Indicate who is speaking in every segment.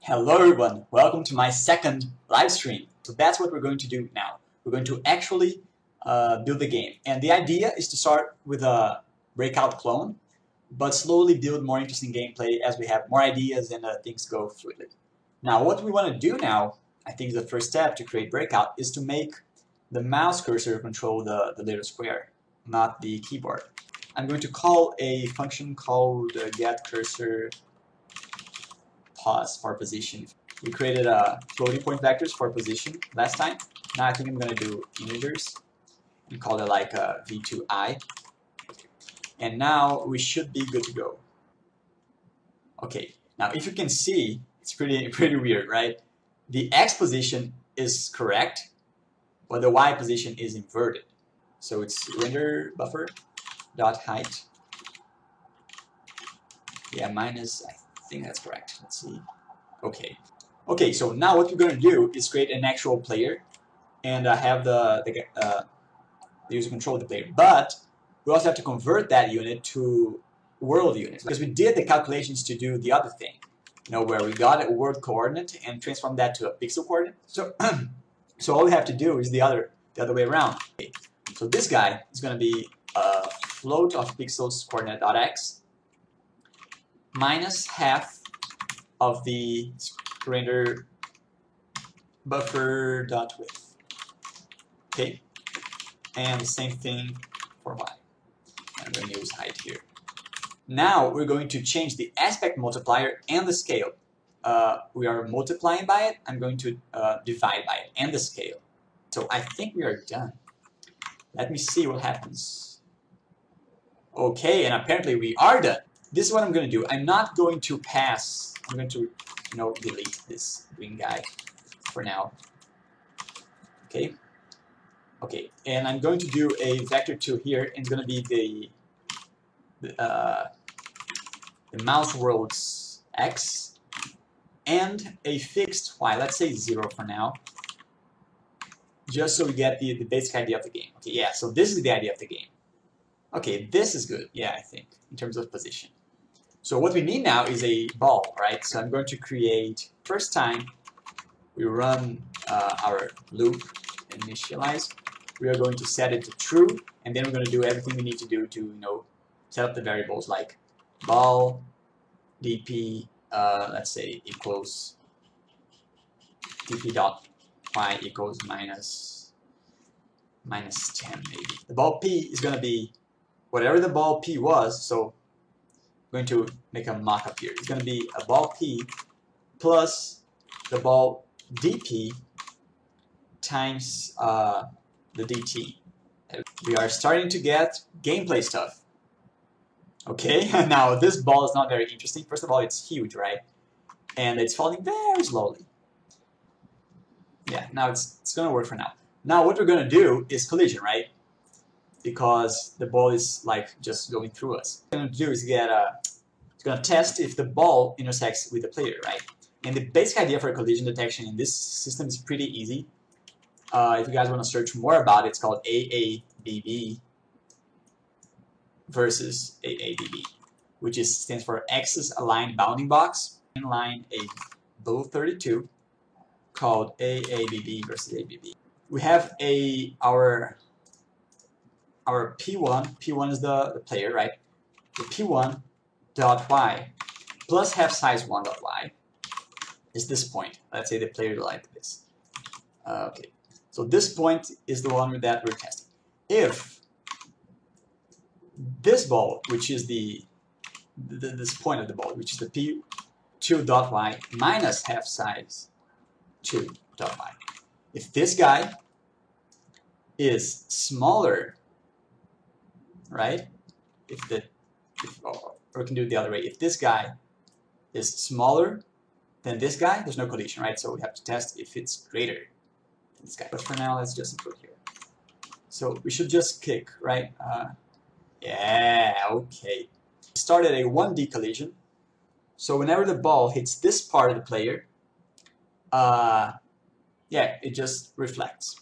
Speaker 1: Hello everyone, welcome to my second live stream. So that's what we're going to do now. We're going to actually build the game. And the idea is to start with a breakout clone, but slowly build more interesting gameplay as we have more ideas and things go fluidly. Now what we want to do now, I think the first step to create breakout is to make the mouse cursor control the little square, not the keyboard. I'm going to call a function called getCursor pause for position. We created floating point vectors for position last time. Now I think I'm going to do integers and call it like v2i. And now we should be good to go. Okay, now if you can see, it's pretty weird, right? The x position is correct, but the y position is inverted. So it's render buffer dot height. Yeah, minus, I think that's correct. Let's see. Okay. Okay, so now what we're going to do is create an actual player and have the user control the player. But we also have to convert that unit to world units because we did the calculations to do the other thing, where we got a world coordinate and transform that to a pixel coordinate. So, so all we have to do is the other way around. Okay. So this guy is going to be a float of pixels coordinate .x minus half of the render buffer dot width. Okay, and the same thing for y. I'm going to use height here. Now we're going to change the aspect multiplier and the scale. We are multiplying by it. I'm going to divide by it and the scale. So I think we are done. Let me see what happens. Okay, and apparently we are done. This is what I'm going to do. I'm not going to pass. I'm going to, delete this green guy for now. Okay. Okay, and I'm going to do a vector2 here, and it's going to be the mouse world's x and a fixed y. Let's say 0 for now, just so we get the basic idea of the game. Okay, yeah. So this is the idea of the game. Okay, this is good. Yeah, I think in terms of position. So what we need now is a ball, right? So I'm going to create, first time we run our loop initialize, we are going to set it to true, and then we're going to do everything we need to do to, set up the variables like ball, dp, let's say equals dp dot y equals minus 10 maybe. The ball p is going to be whatever the ball p was, so I'm going to make a mock-up here. It's going to be a ball p plus the ball dp times the dt. We are starting to get gameplay stuff. Okay, now this ball is not very interesting. First of all, it's huge, right? And it's falling very slowly. Yeah, now it's going to work for now. Now what we're going to do is collision, right? Because the ball is like just going through us. What we're going to do is it's going to test if the ball intersects with the player, right? And the basic idea for collision detection in this system is pretty easy. If you guys want to search more about it, it's called AABB versus AABB, which stands for Axis Aligned Bounding Box. In line a below 32 called AABB versus ABB. We have our P1 is the player, right? The P1 dot y plus half size 1 dot y is this point. Let's say the player like this. Okay, so this point is the one that we're testing. If this ball, which is this point of the ball, which is the P2 dot y minus half size 2 dot y, if this guy is smaller, right? Or we can do it the other way. If this guy is smaller than this guy, there's no collision, right? So we have to test if it's greater than this guy. But for now, let's just put here. So we should just kick, right? Yeah, okay. Started a 1D collision. So whenever the ball hits this part of the player, yeah, it just reflects.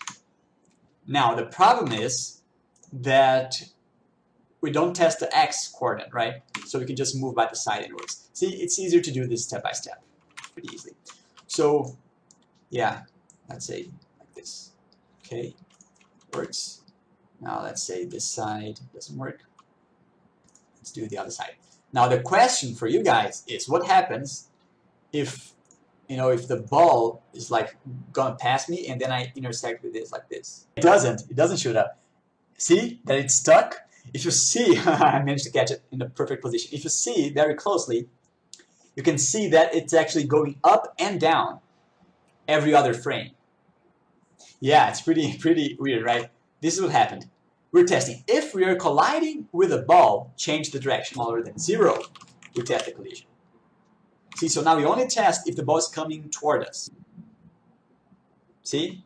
Speaker 1: Now the problem is that we don't test the x coordinate, right? So we can just move by the side anyways. See, it's easier to do this step by step, pretty easily. So yeah, let's say like this. Okay, works. Now let's say this side doesn't work. Let's do the other side. Now the question for you guys is, what happens if, you know, if the ball is like gonna pass me and then I intersect with this like this? It doesn't shoot up. See that it's stuck? If you see, I managed to catch it in the perfect position. If you see very closely, you can see that it's actually going up and down every other frame. Yeah, it's pretty weird, right? This is what happened. We're testing. If we are colliding with a ball, change the direction smaller than 0, we test the collision. See, so now we only test if the ball is coming toward us. See?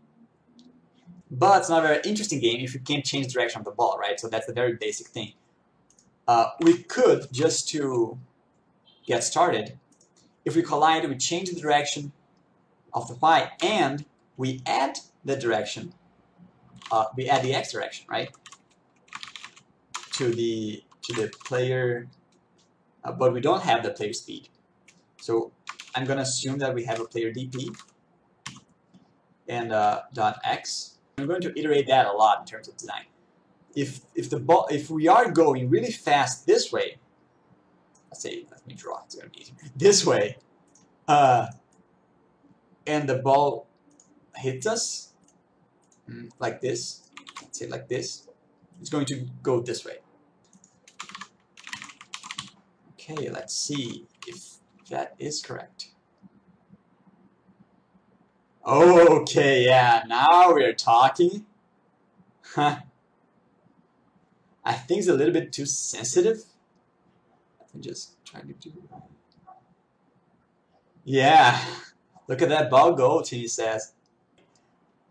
Speaker 1: But it's not a very interesting game if you can't change the direction of the ball, right? So that's the very basic thing. We could, just to get started, if we collide, we change the direction of the y and we add the direction, we add the x direction, right? To the player, but we don't have the player speed. So I'm going to assume that we have a player dp and dot x. I'm going to iterate that a lot in terms of design. If we are going really fast this way, let me draw. It's going to be easier. This way, and the ball hits us like this. Let's say like this. It's going to go this way. Okay, let's see if that is correct. Okay, yeah, now we're talking. Huh. I think it's a little bit too sensitive. Let me just try to do. Yeah, look at that ball go, Tini says.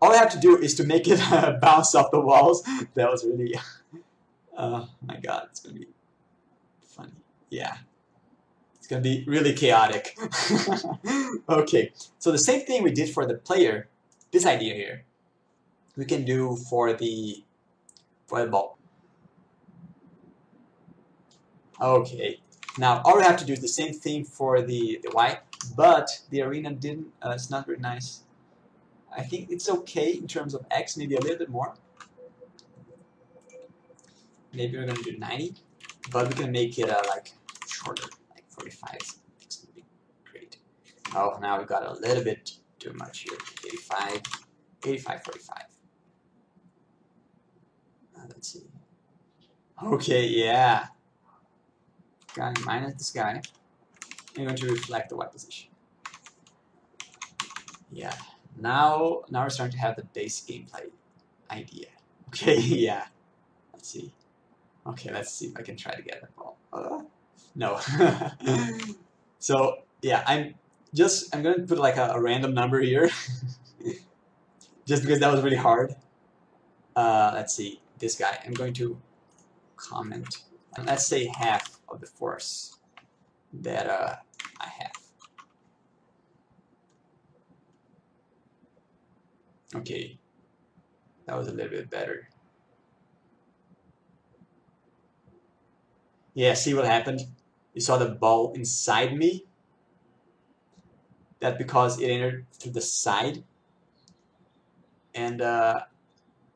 Speaker 1: All I have to do is to make it bounce off the walls. That was really, oh my god, it's gonna be funny. Yeah, it's gonna be really chaotic. Okay, so the same thing we did for the player, this idea here, we can do for the ball. Okay, now all we have to do is the same thing for the y, but the arena didn't, it's not very nice. I think it's okay in terms of x, maybe a little bit more. Maybe we're going to do 90, but we can make it like shorter, like 45. It's going to be great. Oh, now we got a little bit too much here. 85, 45. Let's see. Okay, yeah. Guy minus this guy. I'm going to reflect the y position. Yeah. Now we're starting to have the base gameplay idea. Okay, yeah. Let's see. Okay, let's see if I can try to get that ball. No. So yeah, I'm going to put like a random number here, just because that was really hard. Let's see, this guy. I'm going to comment. And let's say half of the force that I have. Okay, that was a little bit better. Yeah, see what happened? You saw the ball inside me? That's because it entered through the side. And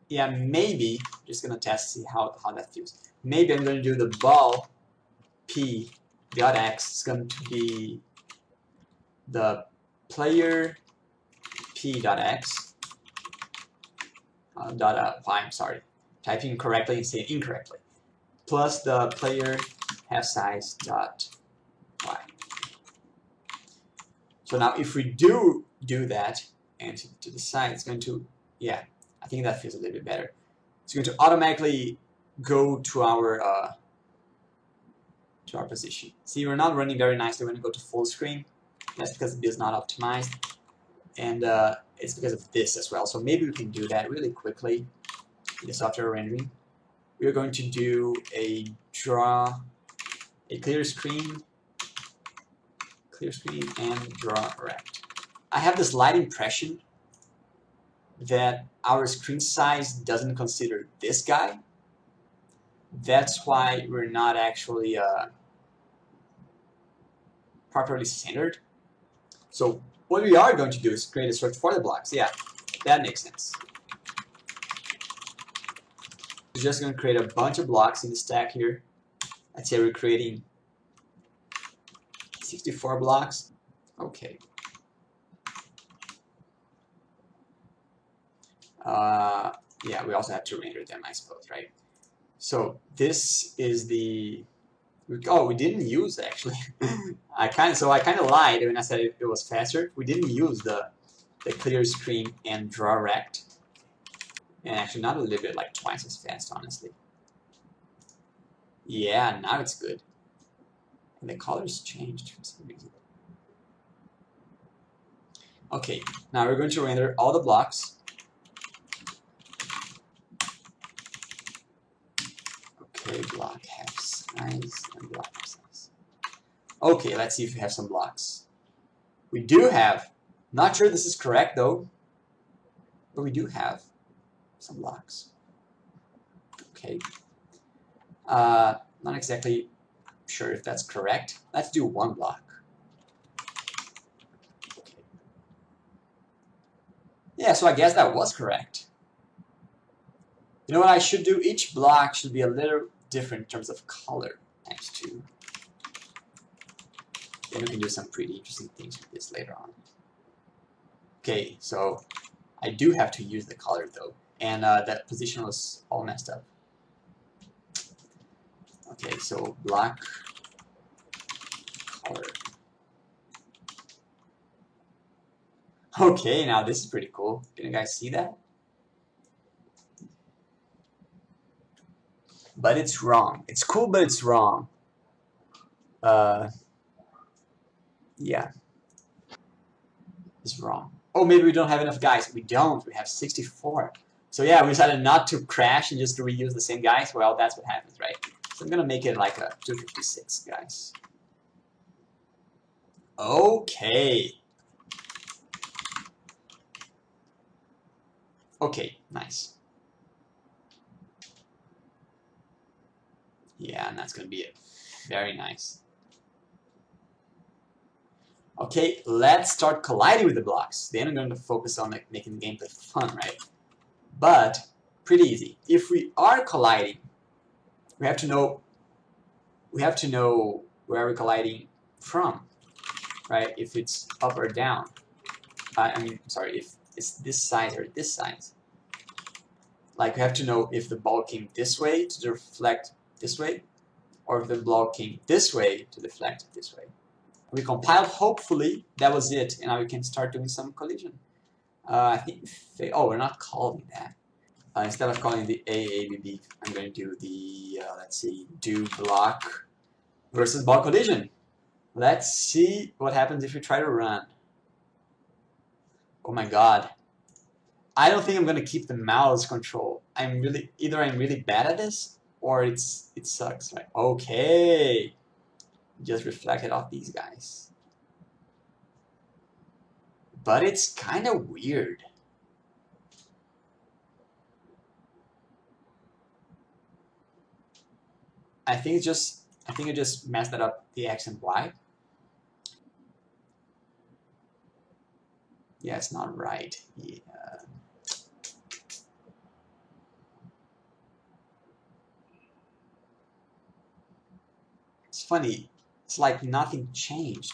Speaker 1: yeah, maybe, just gonna test to see how that feels. Maybe I'm gonna do the ball p dot x is going to be the player p dot x dot y, I'm sorry, typing correctly and saying incorrectly, plus the player half size dot y. So now if we do that and to the side, it's going to, yeah, I think that feels a little bit better. It's going to automatically go to our position. See, we're not running very nicely when we go to full screen. That's because it is not optimized, and it's because of this as well. So maybe we can do that really quickly in the software rendering. We're going to do a clear screen and draw rect. I have this light impression that our screen size doesn't consider this guy. That's why we're not actually properly centered. So what we are going to do is create a structure for the blocks. Yeah, that makes sense. We're just going to create a bunch of blocks in the stack here. Let's say we're creating 64 blocks. Okay. Yeah, we also have to render them, I suppose, right? So this is the... Oh, we didn't use, actually. I kind of lied when I said it was faster. We didn't use the clear screen and draw rect. And actually not a little bit, like twice as fast, honestly. Yeah, now it's good. And the colors changed for some reason. Okay, now we're going to render all the blocks. Okay, block half size and block half size. Okay, let's see if we have some blocks. We do have. Not sure this is correct though, but we do have some blocks. Okay. Not exactly sure if that's correct. Let's do one block. Okay. Yeah, so I guess that was correct. You know what I should do? Each block should be a little different in terms of color. Next to. Then we can do some pretty interesting things with this later on. Okay, so I do have to use the color though, and that position was all messed up. Okay, so block color. Okay, now this is pretty cool. Can you guys see that? But it's wrong. It's cool, but it's wrong. Yeah. It's wrong. Oh, maybe we don't have enough guys. We don't. We have 64. So yeah, we decided not to crash and just to reuse the same guys. Well, that's what happens, right? So I'm going to make it like a 256 guys. Okay. Okay, nice. Yeah, and that's going to be it. Very nice. Okay, let's start colliding with the blocks. Then I'm going to focus on like, making the gameplay fun, right? But pretty easy. If we are colliding, we have to know where we're colliding from, right? If it's up or down. Sorry, if it's this side or this side. Like we have to know if the ball came this way to deflect this way, or if the ball came this way to deflect this way. We compiled, hopefully that was it, and now we can start doing some collision. I think, oh, we're not calling that. Instead of calling the AABB, I'm going to do the, let's see, do block versus ball collision. Let's see what happens if we try to run. Oh my god. I don't think I'm going to keep the mouse control. Either I'm really bad at this, or it sucks, right? Okay. Just reflected off these guys. But it's kind of weird. I think I just messed that up, the X and Y. Yeah, it's not right. Yeah. It's funny. It's like nothing changed.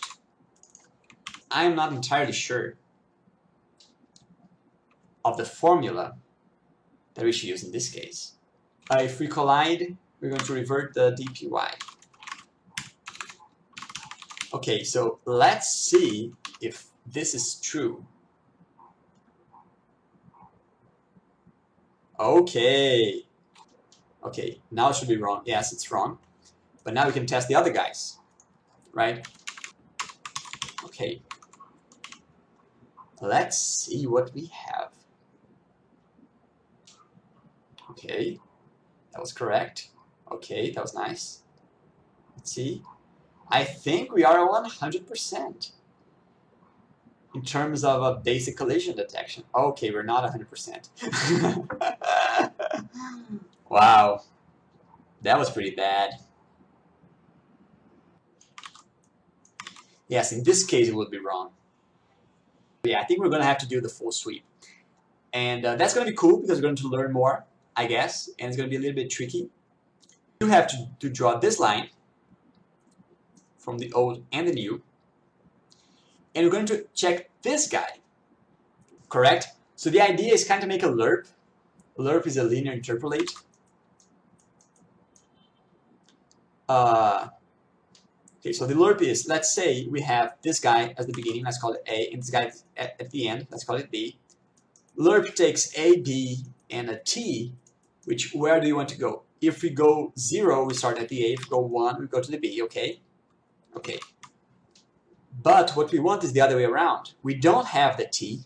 Speaker 1: I'm not entirely sure of the formula that we should use in this case. If we collide, we're going to revert the DPY. Okay, so let's see if this is true. Okay. Okay, now it should be wrong. Yes, it's wrong. But now we can test the other guys, right? Okay. Let's see what we have. Okay, that was correct. Okay, that was nice. Let's see. I think we are 100% in terms of a basic collision detection. Okay, we're not 100%. Wow, that was pretty bad. Yes, in this case it would be wrong. Yeah, I think we're going to have to do the full sweep. And that's going to be cool because we're going to learn more, I guess, and it's going to be a little bit tricky. You have to draw this line from the old and the new, and we're going to check this guy, correct? So the idea is kind of make a lerp. Lerp is a linear interpolate. Okay, so the lerp is, let's say we have this guy at the beginning, let's call it A, and this guy at the end, let's call it B. Lerp takes A, B, and a T, which, where do you want to go? If we go 0, we start at the A. If we go 1, we go to the B, okay? Okay. But what we want is the other way around. We don't have the T,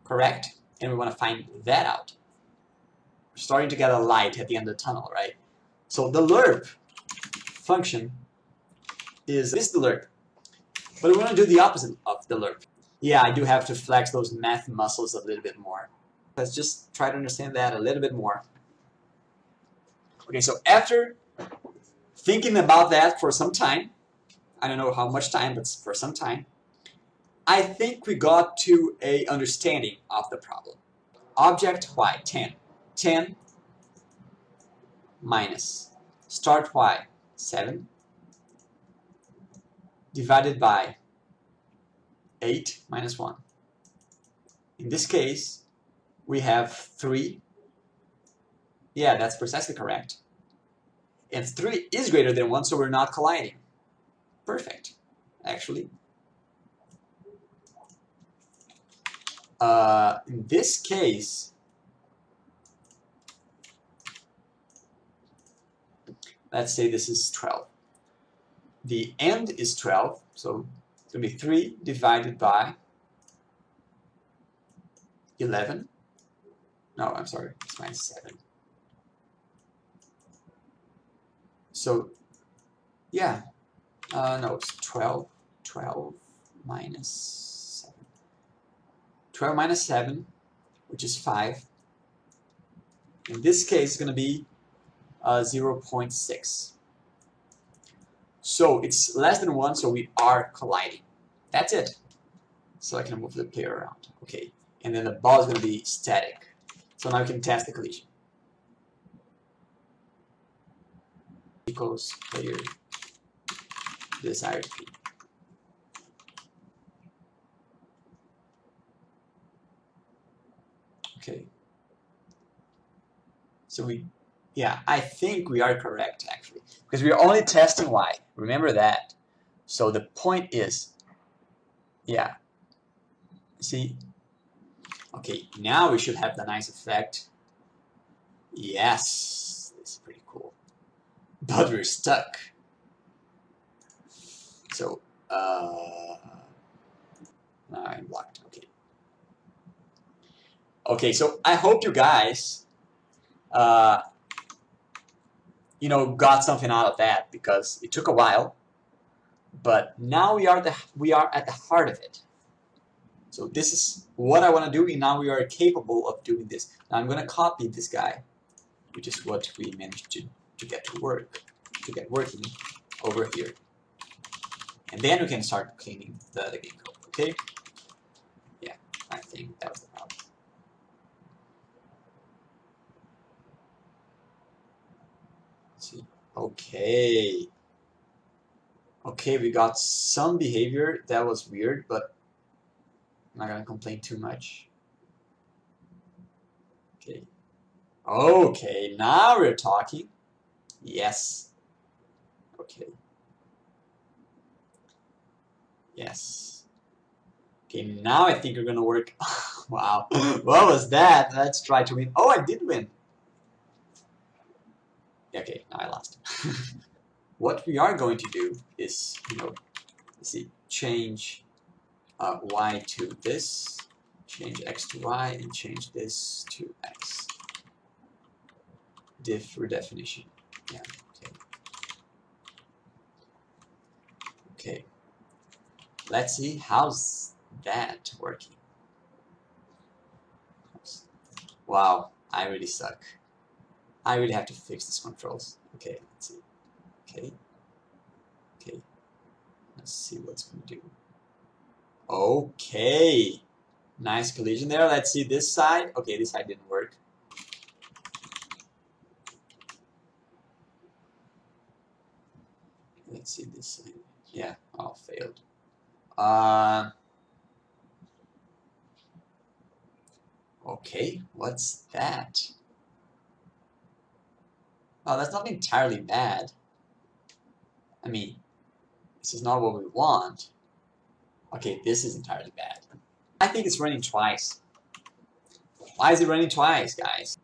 Speaker 1: correct? And we want to find that out. We're starting to get a light at the end of the tunnel, right? So the lerp function is this the lerp. But we want to do the opposite of the lerp. Yeah, I do have to flex those math muscles a little bit more. Let's just try to understand that a little bit more. Okay, so after thinking about that for some time, I don't know how much time, but for some time, I think we got to a understanding of the problem. Object y, 10. 10 minus start y, 7, divided by 8 minus 1. In this case, we have 3. Yeah, that's precisely correct. And 3 is greater than 1, so we're not colliding. Perfect, actually. In this case, let's say this is 12. The end is 12, so it's going to be 3 divided by 11. No, I'm sorry, it's minus 7. So, yeah, no, it's 12. 12 minus 7. 12 minus 7, which is 5. In this case, it's going to be 0.6. So it's less than 1, so we are colliding. That's it. So I can move the pair around. Okay, and then the ball is going to be static. So now we can test the collision. Equals player desired speed. Okay. So yeah, I think we are correct actually, because we are only testing y. Remember that. So the point is, yeah. See? Okay, now we should have the nice effect. Yes, this is pretty cool. But we're stuck. So, now I'm blocked. Okay. Okay, so I hope you guys, you know, got something out of that because it took a while, but now we are at the heart of it. So this is what I want to do, and now we are capable of doing this. Now I'm going to copy this guy, which is what we managed to get to working over here. And then we can start cleaning the game code, okay? Yeah, I think that was the problem. Let's see. Okay. Okay, we got some behavior that was weird, but I'm not gonna complain too much. Okay. Okay, now we're talking. Yes. Okay. Yes. Okay, now I think we're gonna work. Wow. What was that? Let's try to win. Oh, I did win. Okay, now I lost. What we are going to do is, you know, let's see, change y to this, change x to y, and change this to x. Diff redefinition. Yeah, okay. Okay. Let's see how's that working. Wow, I really suck. I really have to fix these controls. Okay, let's see. Okay. Okay. No. Let's see what's going to do. Okay. Nice collision there. Let's see this side. Okay, this side didn't work. Let's see this side. Yeah, oh, failed. Okay, what's that? Oh, that's not entirely bad. I mean, this is not what we want. Okay, this is entirely bad. I think it's running twice. Why is it running twice, guys?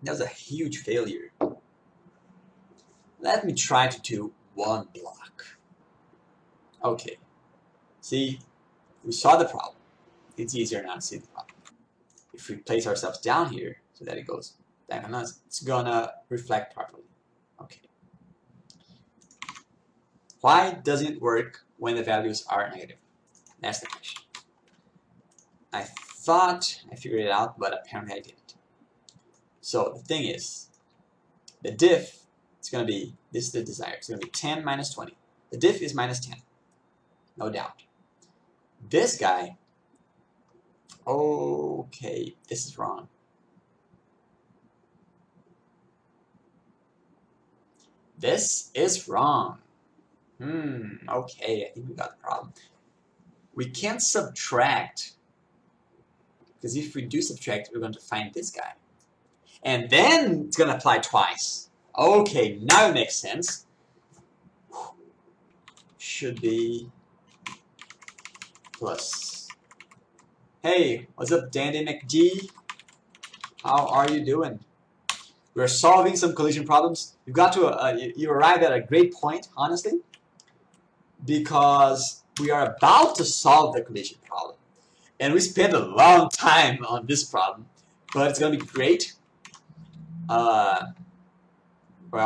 Speaker 1: That was a huge failure. Let me try to do one block. Okay. See, we saw the problem. It's easier now to see the problem. If we place ourselves down here, so that it goes back on us, it's gonna reflect properly. Okay. Why doesn't it work when the values are negative? That's the question. I thought I figured it out, but apparently I didn't. So the thing is, the diff is going to be, this is the desired, it's going to be 10 minus 20. The diff is minus 10, no doubt. This guy, okay, this is wrong. This is wrong. Okay, I think we got the problem. We can't subtract, because if we do subtract, we're going to find this guy. And then it's going to apply twice. Okay, now it makes sense. Should be plus. Hey, what's up, Dandy McG? How are you doing? We're solving some collision problems. You got to you arrived at a great point, honestly, because we are about to solve the collision problem, and we spent a long time on this problem, but it's gonna be great. Well,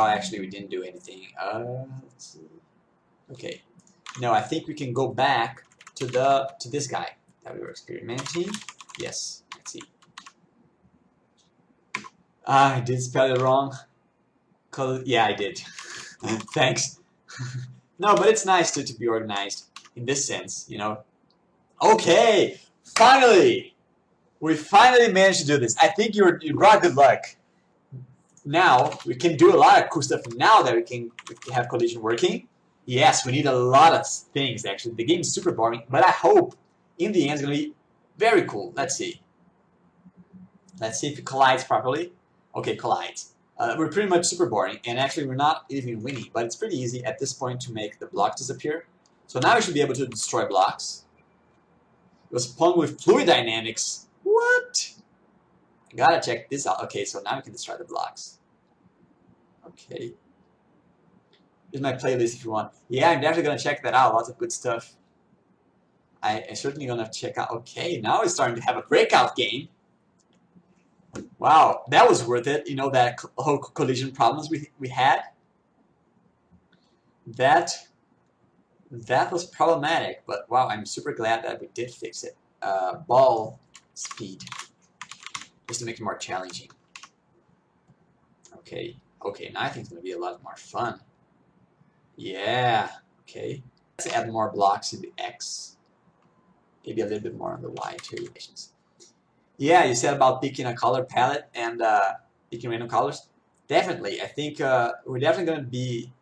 Speaker 1: actually, we didn't do anything. Let's see. Okay, no, I think we can go back to this guy that we were experimenting. Yes, let's see. I did spell it wrong. Yeah, I did. Thanks. No, but it's nice to be organized in this sense, you know. Okay, finally, we finally managed to do this. I think you brought good luck. Now we can do a lot of cool stuff. Now that we can have collision working. Yes, we need a lot of things actually. The game is super boring, but I hope in the end it's gonna be very cool. Let's see. Let's see if it collides properly. Okay, collides. We're pretty much super boring, and actually we're not even winning, but it's pretty easy at this point to make the block disappear. So now we should be able to destroy blocks. It was spawned with fluid dynamics. What? I gotta check this out. Okay, so now we can destroy the blocks. Okay. Here's my playlist if you want. Yeah, I'm definitely gonna check that out. Lots of good stuff. I'm certainly gonna check out. Okay, now we're starting to have a breakout game. Wow, that was worth it. You know, that whole collision problems we had. That was problematic, but wow, I'm super glad that we did fix it. Ball speed, just to make it more challenging. Okay, now I think it's gonna be a lot more fun. Yeah, okay. Let's add more blocks in the X. Maybe a little bit more on the Y too. Yeah, you said about picking a color palette and picking random colors. Definitely, I think we're definitely going to be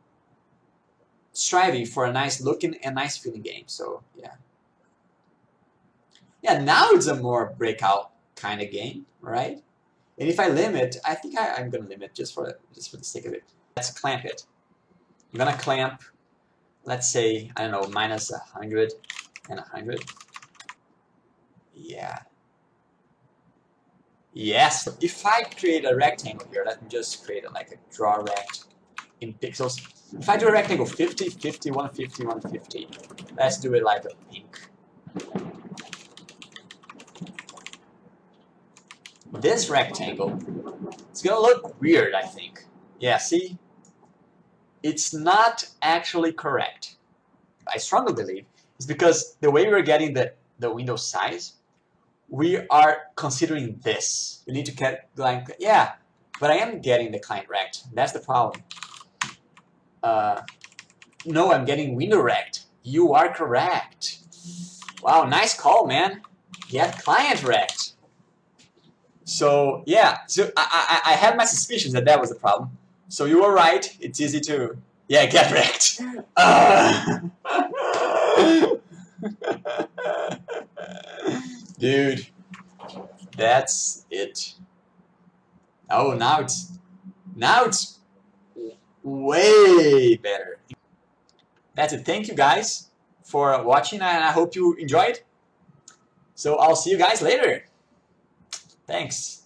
Speaker 1: striving for a nice looking and nice feeling game. So yeah, now it's a more breakout kind of game, right? And if I limit, I think I'm going to limit just for the sake of it. Let's clamp it. I'm going to clamp. Let's say I don't know, minus 100 and 100. Yeah. Yes, if I create a rectangle here, let me just create like a draw rect in pixels. If I do a rectangle 50, 50, 150, 150, let's do it like a pink. This rectangle, it's gonna look weird, I think. Yeah, see? It's not actually correct. I strongly believe it's because the way we're getting the window size, we are considering this. We need to get like, yeah, but I am getting the client rect. That's the problem. No, I'm getting window wrecked. You are correct. Wow, nice call, man. Get client wrecked. So yeah, so I had my suspicions that that was the problem. So you were right. It's easy to get wrecked. Dude, that's it. Oh, now it's way better. That's it. Thank you guys for watching, and I hope you enjoyed. So I'll see you guys later. Thanks.